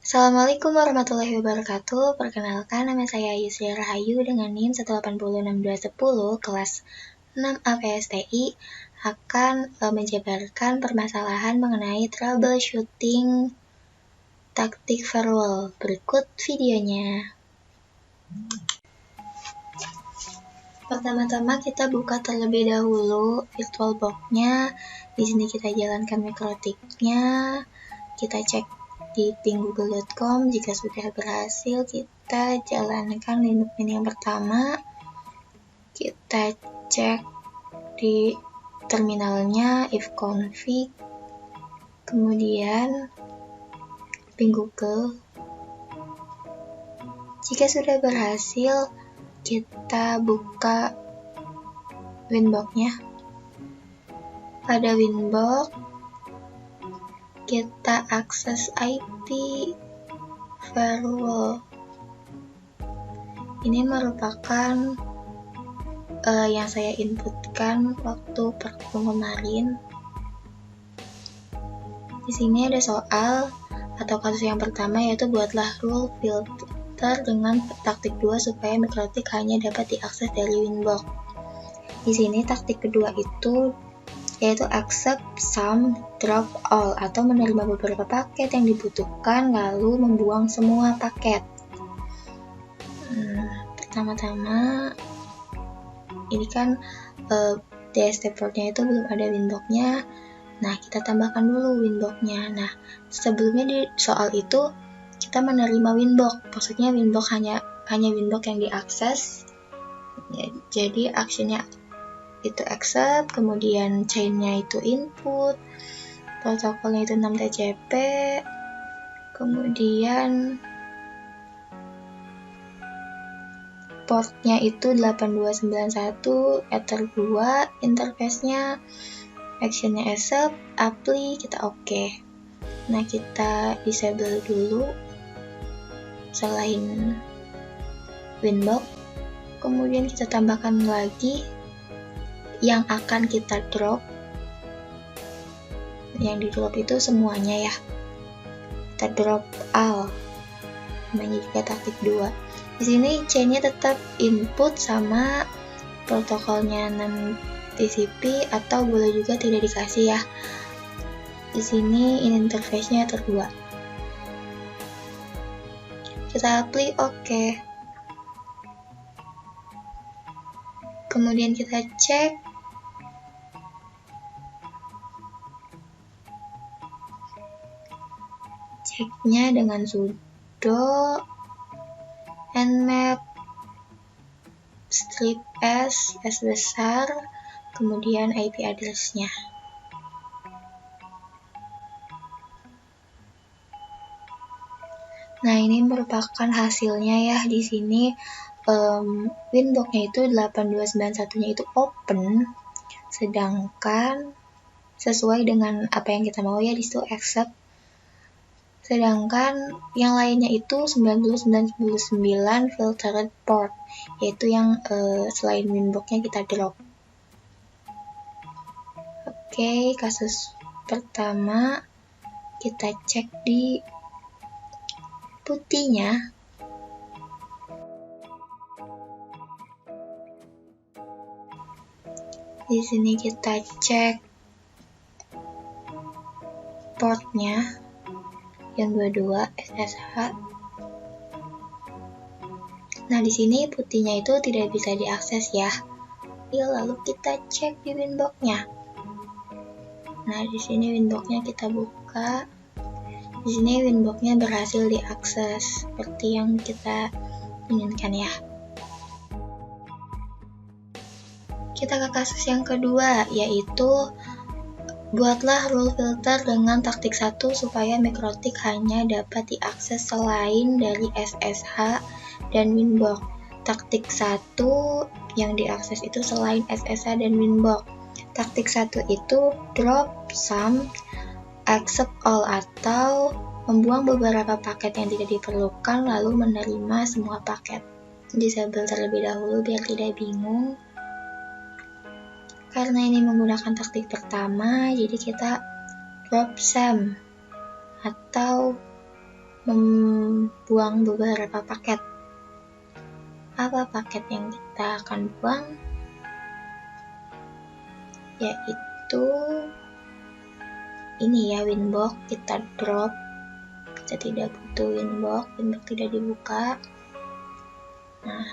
Assalamualaikum warahmatullahi wabarakatuh. Perkenalkan, nama saya Yusri Rahayu dengan NIM 1806210 kelas 6 APSTI akan menjabarkan permasalahan mengenai troubleshooting taktik firewall. Berikut videonya. Pertama-tama kita buka terlebih dahulu VirtualBox-nya. Di sini kita jalankan mikrotiknya. Kita cek di ping.google.com. Jika sudah berhasil, kita jalankan Linux Mint yang pertama. Kita cek di terminalnya ifconfig, kemudian ping Google. Jika sudah berhasil, kita buka Winbox-nya. Pada Winbox, kita akses IP firewall. Ini merupakan yang saya inputkan waktu pertemuan kemarin. Di sini ada soal atau kasus yang pertama, yaitu buatlah rule filter dengan taktik 2 supaya mikrotik hanya dapat diakses dari Winbox. Di sini taktik kedua itu yaitu accept some, drop all, atau menerima beberapa paket yang dibutuhkan lalu membuang semua paket. Pertama-tama ini kan DST portnya itu belum ada Winbox-nya. Nah, kita tambahkan dulu Winbox-nya. Nah, sebelumnya di soal itu kita menerima Winbox. Maksudnya Winbox hanya Winbox yang diakses. Ya, jadi actionnya itu accept, kemudian chain-nya itu input, protokolnya itu 6TCP, kemudian portnya itu 8291, ether 2, interface-nya, action-nya accept, apply, kita oke. Nah, kita disable dulu selain Winbox, kemudian kita tambahkan lagi yang akan kita drop. Yang di drop itu semuanya ya, kita drop all, namanya juga taktik 2. Di sini chain-nya tetap input sama protokolnya 6TCP atau boleh juga tidak dikasih ya. Di sini interface-nya ether 2. Kita apply oke. Kemudian kita cek ceknya dengan sudo nmap strip s besar, kemudian IP address-nya. Nah, ini merupakan hasilnya ya. Di sini Winbox-nya itu 8291-nya itu open, sedangkan sesuai dengan apa yang kita mau ya, di situ accept. Sedangkan yang lainnya itu 9099 filtered port, yaitu yang selain Winbox-nya kita drop. Oke, kasus pertama kita cek di putihnya. Di sini kita cek portnya yang 22 SSH. Nah, di sini putihnya itu tidak bisa diakses ya. Lalu kita cek di Winbox-nya. Nah, di sini Winbox-nya kita buka. Di sini Winbox-nya berhasil diakses seperti yang kita inginkan ya. Kita ke kasus yang kedua, yaitu buatlah rule filter dengan taktik 1 supaya mikrotik hanya dapat diakses selain dari SSH dan Winbox. Taktik 1 yang diakses itu selain SSH dan Winbox. Taktik 1 itu drop some, accept all, atau membuang beberapa paket yang tidak diperlukan lalu menerima semua paket. Disable terlebih dahulu biar tidak bingung. Karena ini menggunakan taktik pertama, jadi kita drop some atau membuang beberapa paket. Apa paket yang kita akan buang? Yaitu ini ya, Winbox. Kita drop, kita tidak butuh Winbox tidak dibuka. Nah,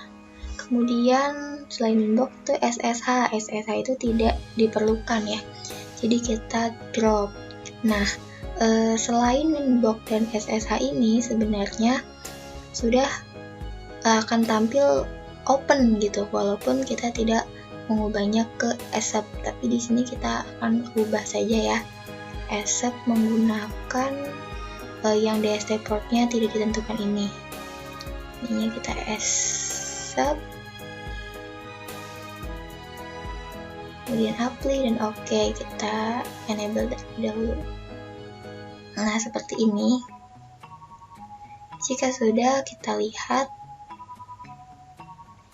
kemudian selain Winbox itu SSH itu tidak diperlukan ya, jadi kita drop. Nah, selain Winbox dan SSH ini sebenarnya sudah akan tampil open gitu, walaupun kita tidak mengubahnya ke accept, tapi di sini kita akan ubah saja ya, accept menggunakan yang DST portnya tidak ditentukan ini kita accept, kemudian apply dan oke, kita enable dahulu. Nah, seperti ini. Jika sudah, kita lihat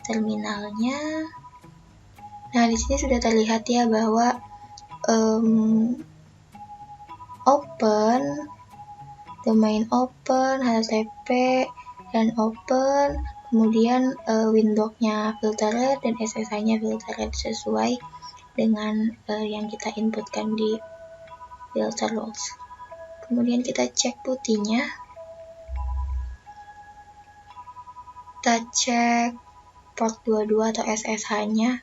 terminalnya. Nah, di sini sudah terlihat ya bahwa open, domain open, HTTP dan open, kemudian Windows-nya filtered dan SSH-nya filtered sesuai dengan yang kita inputkan di filter rules. Kemudian kita cek putihnya, kita cek port 22 atau SSH-nya.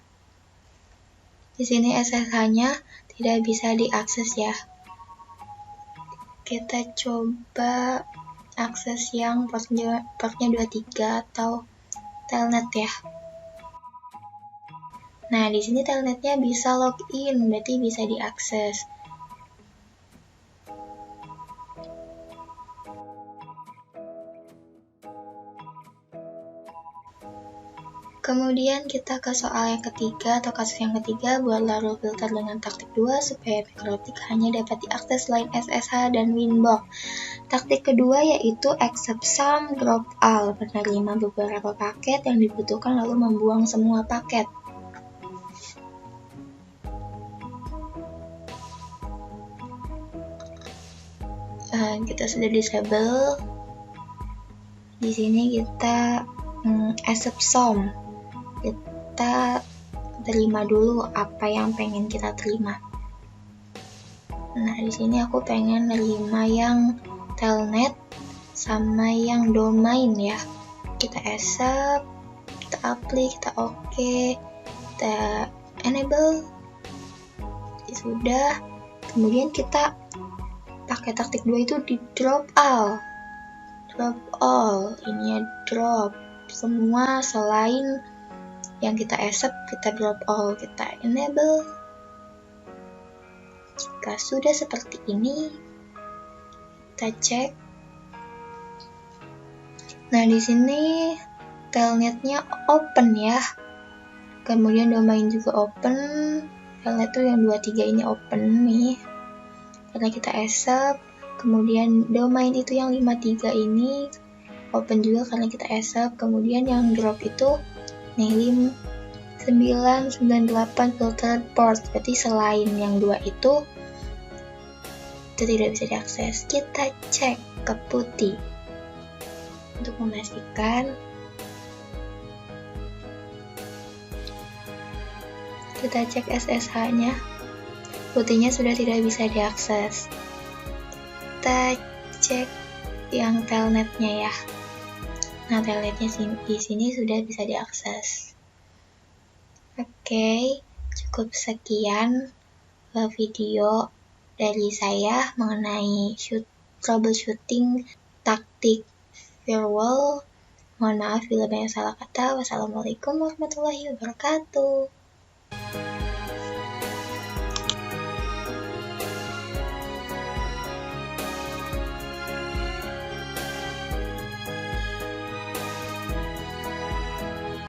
Di sini SSH-nya tidak bisa diakses ya. Kita coba akses yang portnya 23 atau telnet ya. Nah, di sini telnetnya bisa login, berarti bisa diakses. Kemudian kita ke soal yang ketiga atau kasus yang ketiga, buatlah rule filter dengan taktik 2 supaya mikrotik hanya dapat diakses selain SSH dan Winbox. Taktik kedua yaitu accept some, drop all, menerima beberapa paket yang dibutuhkan lalu membuang semua paket. Kita sudah disable. Di sini kita accept some. Kita terima dulu apa yang pengen kita terima. Nah, di sini aku pengen nerima yang telnet sama yang domain ya. Kita accept, kita apply, kita oke, kita enable. Sudah. Kemudian kita pakai taktik 2 itu di drop all. Drop all, ini ya, drop semua selain yang kita accept, kita drop all, kita enable. Jika sudah seperti ini, kita cek. Nah, di sini telnetnya open ya. Kemudian domain juga open. Telnet tuh yang 23 ini open nih. Karena kita accept. Kemudian domain itu yang 53 ini open juga karena kita accept. Kemudian yang drop itu nih 998 filtered port, berarti selain yang 2 itu tidak bisa diakses. Kita cek ke putih untuk memastikan. Kita cek SSH-nya, putihnya sudah tidak bisa diakses. Kita cek yang telnetnya ya. Nah, telnetnya di sini sudah bisa diakses. Oke, cukup sekian video dari saya mengenai troubleshooting taktik firewall. Mohon maaf bila banyak salah kata. Wassalamualaikum warahmatullahi wabarakatuh.